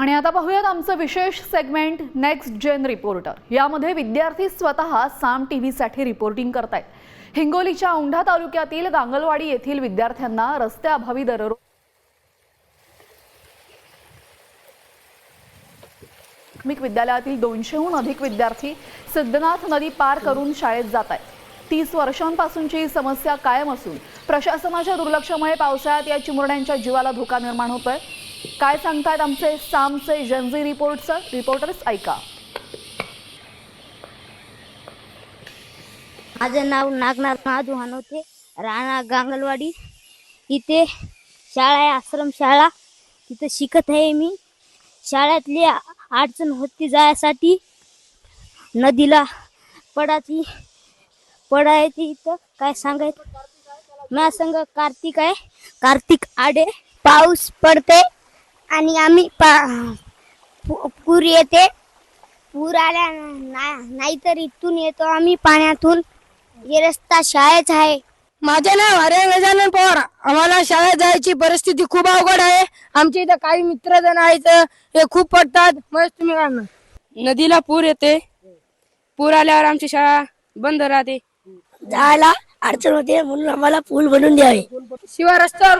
आणि आता पाहूयात आमचं विशेष सेगमेंट नेक्स्ट जेन रिपोर्टर। यामध्ये विद्यार्थी स्वतः साम टीव्हीसाठी रिपोर्टिंग करतायत। हिंगोलीच्या औंढा तालुक्यातील गांगलवाडी येथील विद्यार्थ्यांना रस्त्याअभावी दररोज प्राथमिक विद्यालयातील 200हून अधिक विद्यार्थी सिद्धनाथ नदी पार करून शाळेत जात आहेत। 30 वर्षांपासूनची ही समस्या कायम असून प्रशासनाच्या दुर्लक्षामुळे पावसाळ्यात या चिमुरड्यांच्या जीवाला धोका निर्माण होतोय। काय सांगतायत आमचे सामचे जनजी रिपोर्टर्स ऐका। माझं नाव नागनाथ महादेव हनवते, राणा गांगलवाडी। इथे शाळा आहे, आश्रम शाळा। तिथे शिकत आहे मी। शाळेतली अडचण होती जायसाठी, नदीला पडायची इथं काय सांगायचं। माझ्या संग कार्तिक आहे, कार्तिक आडे। पाऊस पडते आणि आम्ही पूर येते। पूर आल्या नाहीतर इथून येतो आम्ही पाण्यातून। हे रस्ता शाळेचा आहे। माझे नाव हरे गजानन पवार। आम्हाला शाळेत जायची परिस्थिती खूप अवघड आहे। आमच्या इथं काही मित्र जण आहेत, हे खूप पडतात। मग तुम्ही काय म्हणणार? नदीला पूर येते, पूर आल्यावर आमची शाळा बंद राहते, जायला अडचण होते, म्हणून आम्हाला पूल बनवून द्यावे। शिवाय रस्त्यावर